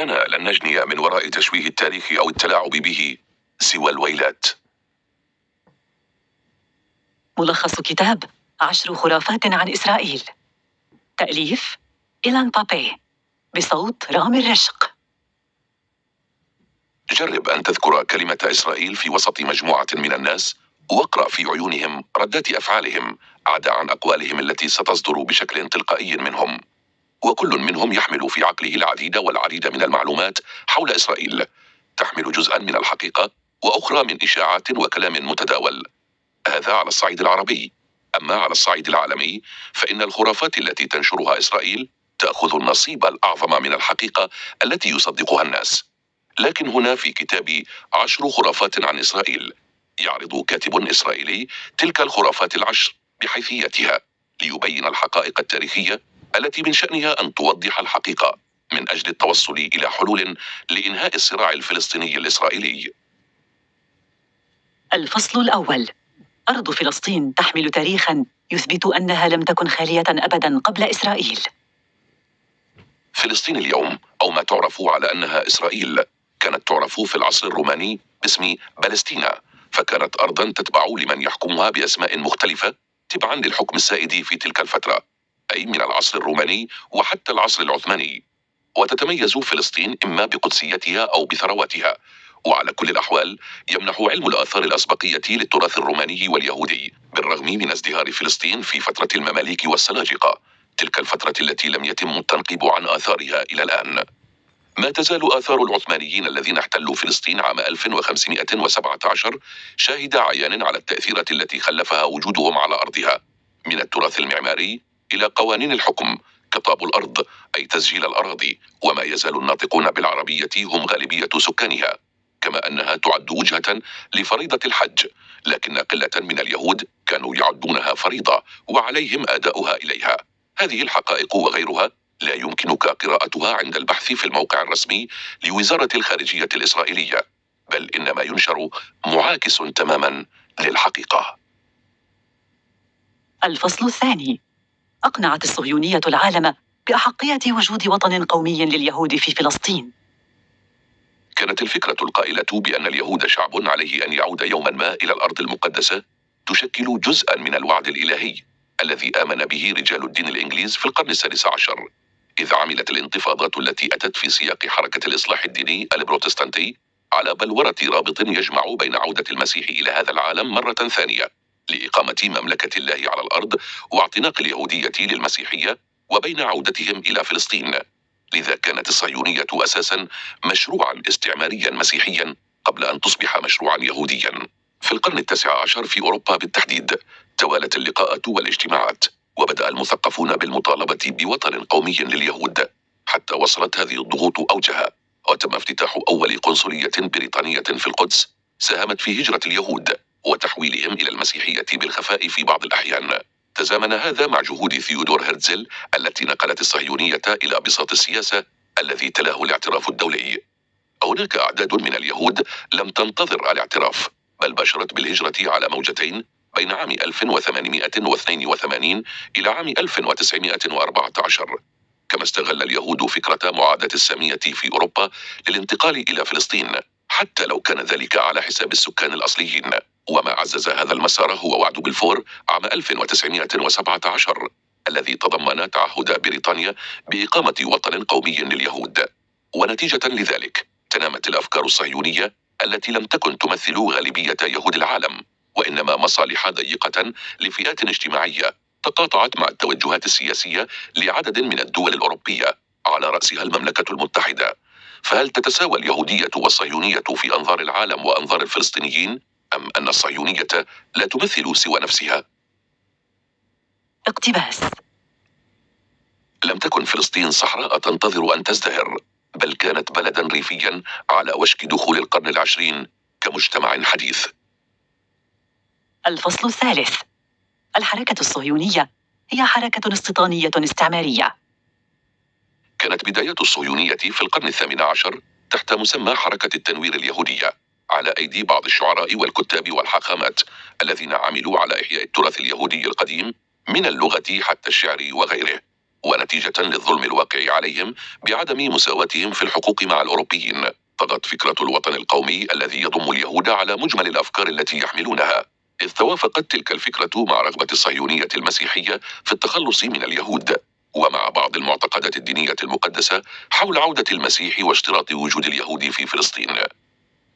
أننا لن نجني من وراء تشويه التاريخ أو التلاعب به سوى الويلات. ملخص كتاب 10 خرافات عن إسرائيل، تأليف إيلان بابي، بصوت رامي الرشق. جرب أن تذكر كلمة إسرائيل في وسط مجموعة من الناس، واقرأ في عيونهم ردات أفعالهم عدا عن أقوالهم التي ستصدر بشكل تلقائي منهم. وكل منهم يحمل في عقله العديد والعديد من المعلومات حول إسرائيل، تحمل جزءا من الحقيقة وأخرى من إشاعات وكلام متداول. هذا على الصعيد العربي. أما على الصعيد العالمي فإن الخرافات التي تنشرها إسرائيل تأخذ النصيب الأعظم من الحقيقة التي يصدقها الناس. لكن هنا في كتاب 10 خرافات عن إسرائيل يعرض كاتب إسرائيلي تلك الخرافات ال10 بحيثيتها ليبين الحقائق التاريخية التي من شأنها أن توضح الحقيقة من أجل التوصل إلى حلول لإنهاء الصراع الفلسطيني الإسرائيلي. الفصل الأول: أرض فلسطين تحمل تاريخاً يثبت أنها لم تكن خالية أبداً قبل إسرائيل. فلسطين اليوم، أو ما تعرف على أنها إسرائيل، كانت تعرف في العصر الروماني باسم بلسطينا، فكانت أرضاً تتبع لمن يحكمها بأسماء مختلفة تبعاً للحكم السائد في تلك الفترة، أي من العصر الروماني وحتى العصر العثماني. وتتميز فلسطين إما بقدسيتها أو بثرواتها، وعلى كل الأحوال يمنح علم الآثار الأسبقية للتراث الروماني واليهودي بالرغم من ازدهار فلسطين في فترة المماليك والسلاجقة، تلك الفترة التي لم يتم التنقيب عن آثارها إلى الآن. ما تزال آثار العثمانيين الذين احتلوا فلسطين عام 1517 شاهد عيان على التأثيرات التي خلفها وجودهم على أرضها، من التراث المعماري إلى قوانين الحكم كطاب الأرض أي تسجيل الأراضي، وما يزال الناطقون بالعربية هم غالبية سكانها، كما أنها تعد وجهة لفريضة الحج، لكن قلة من اليهود كانوا يعدونها فريضة وعليهم أداؤها إليها. هذه الحقائق وغيرها لا يمكنك قراءتها عند البحث في الموقع الرسمي لوزارة الخارجية الإسرائيلية، بل إن ما ينشر معاكس تماما للحقيقة. الفصل الثاني: أقنعت الصهيونية العالم بأحقية وجود وطن قومي لليهود في فلسطين. كانت الفكرة القائلة بأن اليهود شعب عليه أن يعود يوما ما إلى الأرض المقدسة تشكل جزءا من الوعد الإلهي الذي آمن به رجال الدين الإنجليز في القرن السادس عشر، إذ عملت الانتفاضات التي أتت في سياق حركة الإصلاح الديني البروتستانتي على بلورة رابط يجمع بين عودة المسيح إلى هذا العالم مرة ثانية لإقامة مملكة الله على الأرض واعتناق اليهودية للمسيحية، وبين عودتهم إلى فلسطين. لذا كانت الصهيونية أساسا مشروعا استعماريا مسيحيا قبل أن تصبح مشروعا يهوديا. في القرن التاسع عشر في أوروبا بالتحديد توالت اللقاءات والاجتماعات، وبدأ المثقفون بالمطالبة بوطن قومي لليهود، حتى وصلت هذه الضغوط أوجها وتم افتتاح أول قنصلية بريطانية في القدس ساهمت في هجرة اليهود وتحويلهم إلى المسيحية بالخفاء في بعض الأحيان. تزامن هذا مع جهود ثيودور هرتزل التي نقلت الصهيونية إلى بساط السياسة الذي تلاه الاعتراف الدولي. هناك أعداد من اليهود لم تنتظر الاعتراف، بل باشرت بالهجرة على موجتين بين عام 1882 إلى عام 1914. كما استغل اليهود فكرة معاداة السامية في أوروبا للانتقال إلى فلسطين، حتى لو كان ذلك على حساب السكان الأصليين. وما عزز هذا المسار هو وعد بلفور عام 1917 الذي تضمن تعهد بريطانيا بإقامة وطن قومي لليهود. ونتيجة لذلك تنامت الأفكار الصهيونية التي لم تكن تمثل غالبية يهود العالم، وإنما مصالح ضيقة لفئات اجتماعية تقاطعت مع التوجهات السياسية لعدد من الدول الأوروبية على رأسها المملكة المتحدة. فهل تتساوى اليهودية والصهيونية في أنظار العالم وأنظار الفلسطينيين، أم أن الصهيونية لا تمثل سوى نفسها؟ اقتباس: لم تكن فلسطين صحراء تنتظر أن تزدهر، بل كانت بلدا ريفيا على وشك دخول القرن العشرين كمجتمع حديث. الفصل الثالث: الحركة الصهيونية هي حركة استيطانية استعمارية. كانت بداية الصهيونية في القرن الثامن عشر تحت مسمى حركة التنوير اليهودية، على أيدي بعض الشعراء والكتاب والحاخامات الذين عملوا على إحياء التراث اليهودي القديم من اللغة حتى الشعر وغيره. ونتج نتيجة للظلم الواقع عليهم بعدم مساواتهم في الحقوق مع الأوروبيين. طغت فكرة الوطن القومي الذي يضم اليهود على مجمل الأفكار التي يحملونها، إذ توافقت تلك الفكرة مع رغبة الصهيونية المسيحية في التخلص من اليهود، ومع بعض المعتقدات الدينية المقدسة حول عودة المسيح واشتراط وجود اليهود في فلسطين.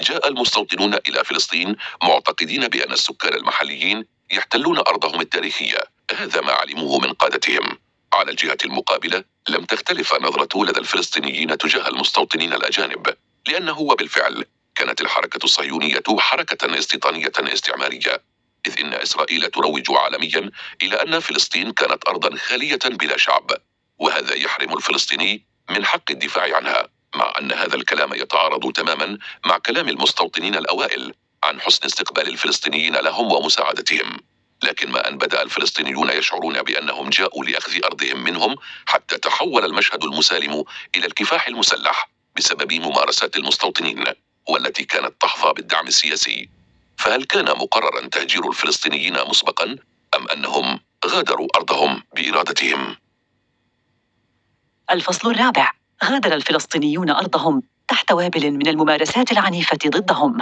جاء المستوطنون إلى فلسطين معتقدين بأن السكان المحليين يحتلون أرضهم التاريخية، هذا ما علموه من قادتهم. على الجهة المقابلة لم تختلف النظرة لدى الفلسطينيين تجاه المستوطنين الأجانب، لأنه وبالفعل كانت الحركة الصهيونية حركة استيطانية استعمارية، إذ إن إسرائيل تروج عالميا إلى أن فلسطين كانت أرضا خالية بلا شعب، وهذا يحرم الفلسطيني من حق الدفاع عنها، مع أن هذا الكلام يتعارض تماما مع كلام المستوطنين الأوائل عن حسن استقبال الفلسطينيين لهم ومساعدتهم. لكن ما أن بدأ الفلسطينيون يشعرون بأنهم جاءوا لأخذ أرضهم منهم، حتى تحول المشهد المسالم إلى الكفاح المسلح بسبب ممارسات المستوطنين، والتي كانت تحظى بالدعم السياسي. فهل كان مقررا تهجير الفلسطينيين مسبقا، أم أنهم غادروا أرضهم بإرادتهم؟ الفصل الرابع: غادر الفلسطينيون أرضهم تحت وابل من الممارسات العنيفة ضدهم.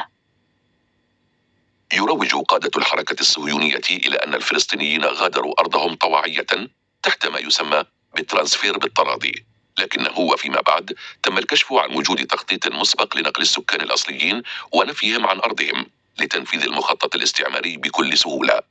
يروج قادة الحركة الصهيونية إلى أن الفلسطينيين غادروا أرضهم طواعية تحت ما يسمى بالترانسفير بالتراضي، لكنه وفيما بعد تم الكشف عن وجود تخطيط مسبق لنقل السكان الأصليين ونفيهم عن أرضهم لتنفيذ المخطط الاستعماري بكل سهولة.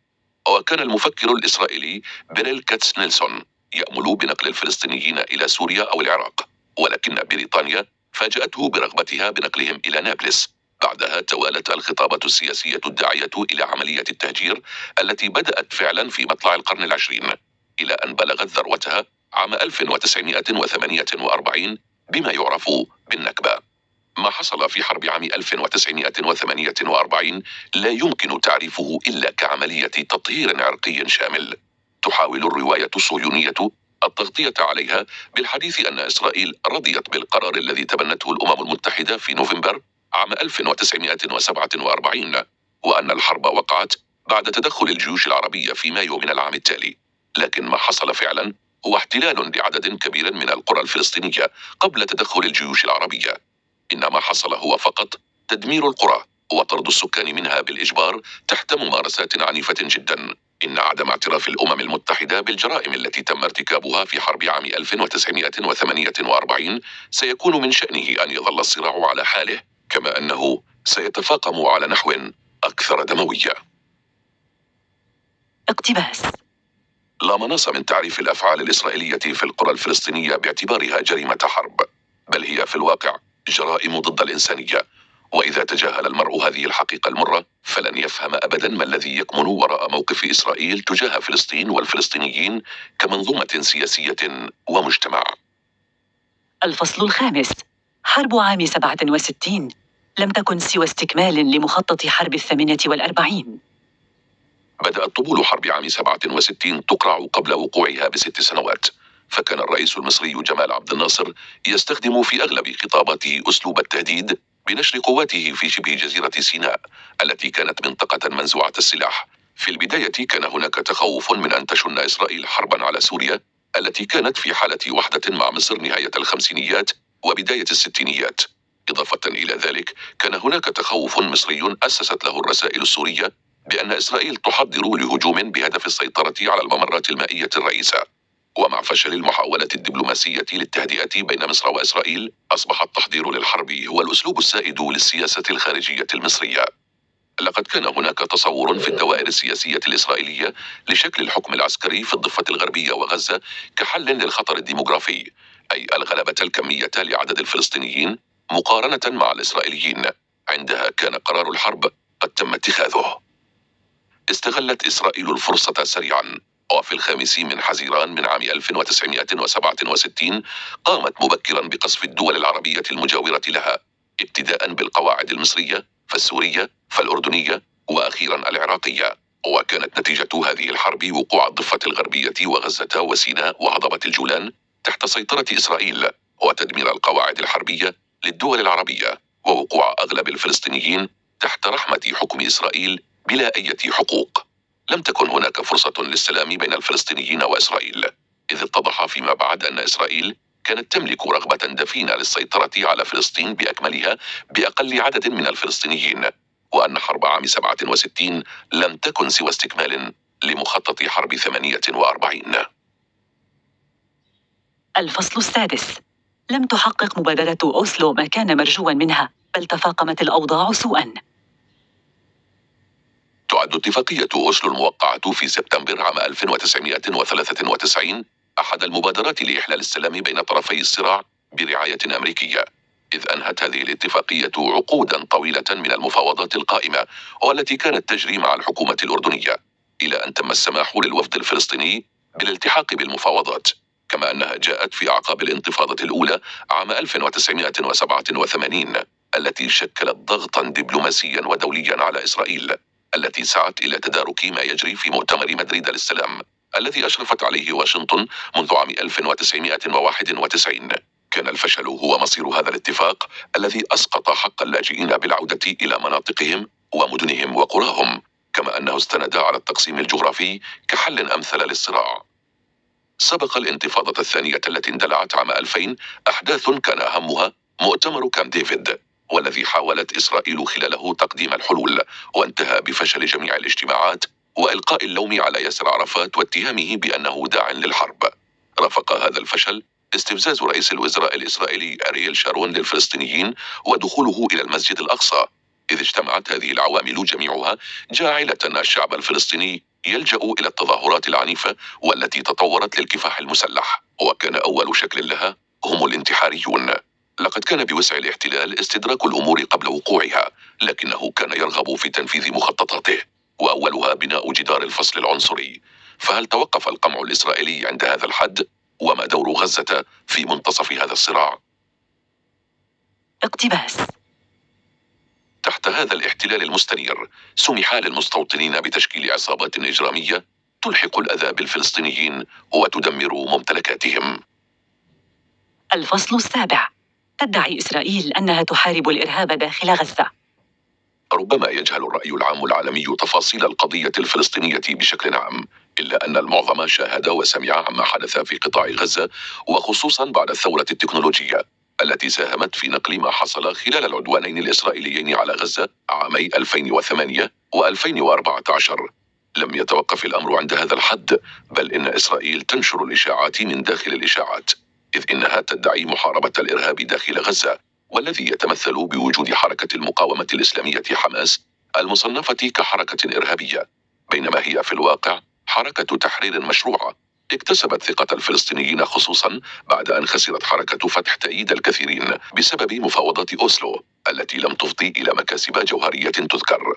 وكان المفكر الإسرائيلي بيريل كاتس نيلسون يأمل بنقل الفلسطينيين إلى سوريا أو العراق، ولكن بريطانيا فاجأته برغبتها بنقلهم إلى نابلس. بعدها توالت الخطابات السياسية الداعية إلى عملية التهجير التي بدأت فعلا في مطلع القرن العشرين، إلى أن بلغت ذروتها عام 1948 بما يعرف بالنكبة. ما حصل في حرب عام 1948 لا يمكن تعريفه إلا كعملية تطهير عرقي شامل. تحاول الرواية الصهيونية التغطية عليها بالحديث أن إسرائيل رضيت بالقرار الذي تبنته الأمم المتحدة في نوفمبر عام 1947، وأن الحرب وقعت بعد تدخل الجيوش العربية في مايو من العام التالي. لكن ما حصل فعلا هو احتلال لعدد كبير من القرى الفلسطينية قبل تدخل الجيوش العربية. إن ما حصل هو فقط تدمير القرى وطرد السكان منها بالإجبار تحت ممارسات عنيفة جدا. إن عدم اعتراف الأمم المتحدة بالجرائم التي تم ارتكابها في حرب عام 1948 سيكون من شأنه أن يظل الصراع على حاله، كما أنه سيتفاقم على نحو أكثر دموية. اقتباس: لا مناص من تعريف الأفعال الإسرائيلية في القرى الفلسطينية باعتبارها جريمة حرب، بل هي في الواقع جرائم ضد الإنسانية. وإذا تجاهل المرء هذه الحقيقة المرة فلن يفهم أبدا ما الذي يكمن وراء موقف إسرائيل تجاه فلسطين والفلسطينيين كمنظومة سياسية ومجتمع. الفصل الخامس: حرب عام 67 لم تكن سوى استكمال لمخطط حرب 48. بدأت طبول حرب عام 67 تقرع قبل وقوعها ب6 سنوات، فكان الرئيس المصري جمال عبد الناصر يستخدم في أغلب خطاباته أسلوب التهديد بنشر قواته في شبه جزيرة سيناء التي كانت منطقة منزوعة السلاح. في البداية كان هناك تخوف من أن تشن إسرائيل حربا على سوريا التي كانت في حالة وحدة مع مصر نهاية الخمسينيات وبداية الستينيات. إضافة إلى ذلك كان هناك تخوف مصري أسست له الرسائل السورية بأن إسرائيل تحضر لهجوم بهدف السيطرة على الممرات المائية الرئيسة. ومع فشل المحاولة الدبلوماسية للتهدئة بين مصر وإسرائيل أصبح التحضير للحرب هو الأسلوب السائد للسياسة الخارجية المصرية. لقد كان هناك تصور في الدوائر السياسية الإسرائيلية لشكل الحكم العسكري في الضفة الغربية وغزة كحل للخطر الديموغرافي، أي الغلبة الكمية لعدد الفلسطينيين مقارنة مع الإسرائيليين. عندها كان قرار الحرب قد تم اتخاذه. استغلت إسرائيل الفرصة سريعا، وفي 5 من حزيران من عام 1967 قامت مبكرا بقصف الدول العربية المجاورة لها، ابتداء بالقواعد المصرية فالسورية فالأردنية وأخيرا العراقية. وكانت نتيجة هذه الحرب وقوع الضفة الغربية وغزة وسيناء وهضبة الجولان تحت سيطرة إسرائيل، وتدمير القواعد الحربية للدول العربية، ووقوع أغلب الفلسطينيين تحت رحمة حكم إسرائيل بلا أي حقوق. لم تكن هناك فرصة للسلام بين الفلسطينيين وإسرائيل، إذ اتضح فيما بعد أن إسرائيل كانت تملك رغبة دفينة للسيطرة على فلسطين بأكملها بأقل عدد من الفلسطينيين، وأن حرب عام 67 لم تكن سوى استكمال لمخطط حرب 48. الفصل السادس. لم تحقق مبادرة أوسلو ما كان مرجوا منها، بل تفاقمت الأوضاع سوءا. تعد اتفاقية أوسلو الموقعة في سبتمبر عام 1993 أحد المبادرات لإحلال السلام بين طرفي الصراع برعاية أمريكية، إذ أنهت هذه الاتفاقية عقودا طويلة من المفاوضات القائمة والتي كانت تجري مع الحكومة الأردنية، إلى أن تم السماح للوفد الفلسطيني بالالتحاق بالمفاوضات، كما أنها جاءت في أعقاب الانتفاضة الأولى عام 1987 التي شكلت ضغطا دبلوماسيا ودوليا على إسرائيل، التي سعت إلى تدارك ما يجري في مؤتمر مدريد للسلام الذي أشرفت عليه واشنطن منذ عام 1991. كان الفشل هو مصير هذا الاتفاق الذي أسقط حق اللاجئين بالعودة إلى مناطقهم ومدنهم وقراهم، كما أنه استند على التقسيم الجغرافي كحل أمثل للصراع. سبق الانتفاضة الثانية التي اندلعت عام 2000 أحداث كان أهمها مؤتمر كامب ديفيد، والذي حاولت إسرائيل خلاله تقديم الحلول، وانتهى بفشل جميع الاجتماعات وإلقاء اللوم على ياسر عرفات واتهامه بأنه داع للحرب. رافق هذا الفشل استفزاز رئيس الوزراء الإسرائيلي أرييل شارون للفلسطينيين ودخوله إلى المسجد الأقصى، إذ اجتمعت هذه العوامل جميعها جاعلة الشعب الفلسطيني يلجأ إلى التظاهرات العنيفة والتي تطورت للكفاح المسلح، وكان أول شكل لها هم الانتحاريون. لقد كان بوسع الاحتلال استدراك الأمور قبل وقوعها، لكنه كان يرغب في تنفيذ مخططاته، وأولها بناء جدار الفصل العنصري. فهل توقف القمع الإسرائيلي عند هذا الحد؟ وما دور غزة في منتصف هذا الصراع؟ اقتباس. تحت هذا الاحتلال المستنير سمح للمستوطنين بتشكيل عصابات إجرامية تلحق الأذى بالفلسطينيين وتدمر ممتلكاتهم. الفصل السابع. تدعي إسرائيل أنها تحارب الإرهاب داخل غزة. ربما يجهل الرأي العام العالمي تفاصيل القضية الفلسطينية بشكل عام، إلا أن المعظم شاهد وسمع عما حدث في قطاع غزة، وخصوصا بعد الثورة التكنولوجية التي ساهمت في نقل ما حصل خلال العدوانين الإسرائيليين على غزة عامي 2008 و2014. لم يتوقف الأمر عند هذا الحد، بل إن إسرائيل تنشر الإشاعات من داخل الإشاعات، إذ إنها تدعي محاربة الإرهاب داخل غزة، والذي يتمثل بوجود حركة المقاومة الإسلامية حماس المصنفة كحركة إرهابية، بينما هي في الواقع حركة تحرير مشروعة اكتسبت ثقة الفلسطينيين، خصوصا بعد أن خسرت حركة فتح تأييد الكثيرين بسبب مفاوضات أوسلو التي لم تفضي إلى مكاسب جوهرية تذكر.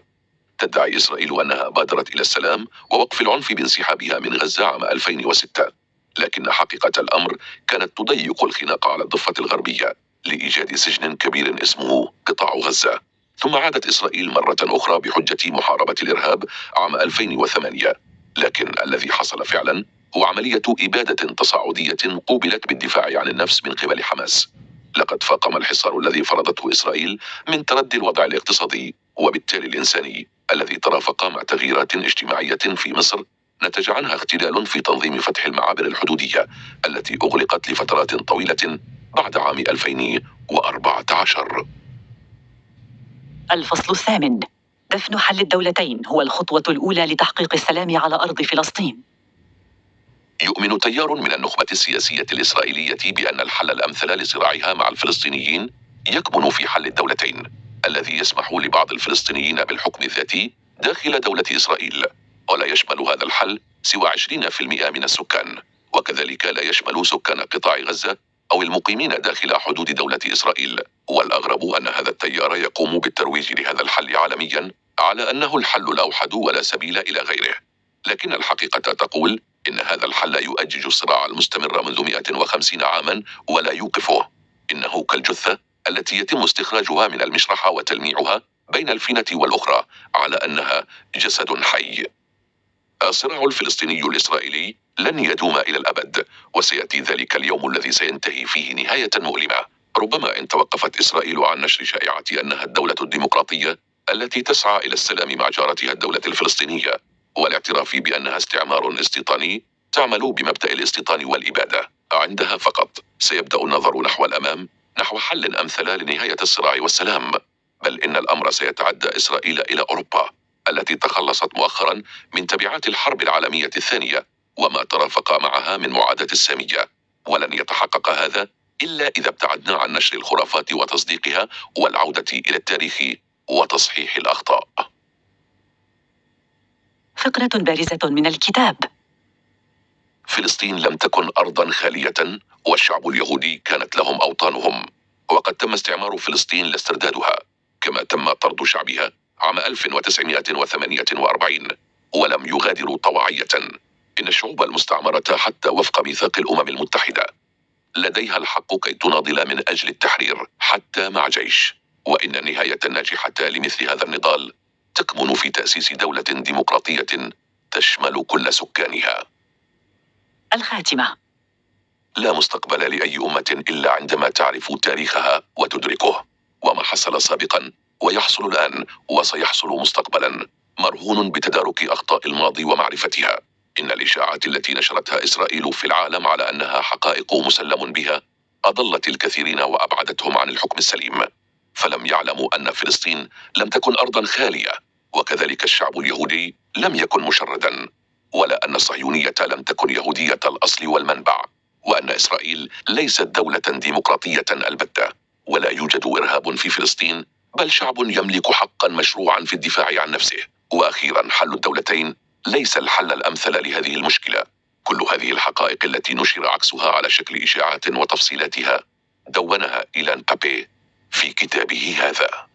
تدعي إسرائيل أنها بادرت إلى السلام ووقف العنف بانسحابها من غزة عام 2006، لكن حقيقة الأمر كانت تضيق الخناق على الضفة الغربية لإيجاد سجن كبير اسمه قطاع غزة. ثم عادت إسرائيل مرة أخرى بحجة محاربة الإرهاب عام 2008، لكن الذي حصل فعلا هو عملية إبادة تصاعدية قوبلت بالدفاع عن النفس من قبل حماس. لقد فاقم الحصار الذي فرضته إسرائيل من تردي الوضع الاقتصادي وبالتالي الإنساني الذي ترافق مع تغييرات اجتماعية في مصر نتج عنها اختلال في تنظيم فتح المعابر الحدودية التي أغلقت لفترات طويلة بعد عام 2014. الفصل الثامن. دفن حل الدولتين هو الخطوة الأولى لتحقيق السلام على أرض فلسطين. يؤمن تيار من النخبة السياسية الإسرائيلية بأن الحل الأمثل لصراعها مع الفلسطينيين يكمن في حل الدولتين، الذي يسمح لبعض الفلسطينيين بالحكم الذاتي داخل دولة إسرائيل، ولا يشمل هذا الحل سوى 20% من السكان، وكذلك لا يشمل سكان قطاع غزة أو المقيمين داخل حدود دولة إسرائيل. والأغرب أن هذا التيار يقوم بالترويج لهذا الحل عالميا على أنه الحل الأوحد ولا سبيل إلى غيره، لكن الحقيقة تقول إن هذا الحل يؤجج الصراع المستمر منذ 150 عاما ولا يوقفه. إنه كالجثة التي يتم استخراجها من المشرحة وتلميعها بين الفينة والأخرى على أنها جسد حي. الصراع الفلسطيني الإسرائيلي لن يدوم إلى الأبد، وسيأتي ذلك اليوم الذي سينتهي فيه نهاية مؤلمة. ربما إن توقفت إسرائيل عن نشر شائعة أنها الدولة الديمقراطية التي تسعى إلى السلام مع جارتها الدولة الفلسطينية والاعتراف بأنها استعمار استيطاني، تعمل بمبدأ الاستيطان والإبادة. عندها فقط سيبدأ النظر نحو الأمام، نحو حل أمثل لنهاية الصراع والسلام. بل إن الأمر سيتعدى إسرائيل إلى أوروبا التي تخلصت مؤخرا من تبعات الحرب العالمية الثانية وما ترافق معها من معاداة السامية. ولن يتحقق هذا إلا إذا ابتعدنا عن نشر الخرافات وتصديقها والعودة إلى التاريخ وتصحيح الأخطاء. فقرة بارزة من الكتاب. فلسطين لم تكن أرضا خالية، والشعب اليهودي كانت لهم أوطانهم، وقد تم استعمار فلسطين لاستردادها، كما تم طرد شعبها عام 1948 ولم يغادروا طواعية. إن الشعوب المستعمرة حتى وفق ميثاق الأمم المتحدة لديها الحق كي تناضل من أجل التحرير حتى مع جيش، وإن النهاية الناجحة لمثل هذا النضال تكمن في تأسيس دولة ديمقراطية تشمل كل سكانها. الخاتمة. لا مستقبل لأي أمة إلا عندما تعرف تاريخها وتدركه، وما حصل سابقا ويحصل الآن وسيحصل مستقبلا مرهون بتدارك أخطاء الماضي ومعرفتها. إن الإشاعات التي نشرتها إسرائيل في العالم على أنها حقائق مسلم بها أضلت الكثيرين وأبعدتهم عن الحكم السليم، فلم يعلموا أن فلسطين لم تكن أرضا خالية، وكذلك الشعب اليهودي لم يكن مشردا، ولا أن الصهيونية لم تكن يهودية الأصل والمنبع، وأن إسرائيل ليست دولة ديمقراطية البتة، ولا يوجد إرهاب في فلسطين، بل شعب يملك حقا مشروعا في الدفاع عن نفسه. وأخيرا، حل الدولتين ليس الحل الأمثل لهذه المشكلة. كل هذه الحقائق التي نشر عكسها على شكل إشاعات وتفصيلاتها دونها إيلان بابي في كتابه هذا.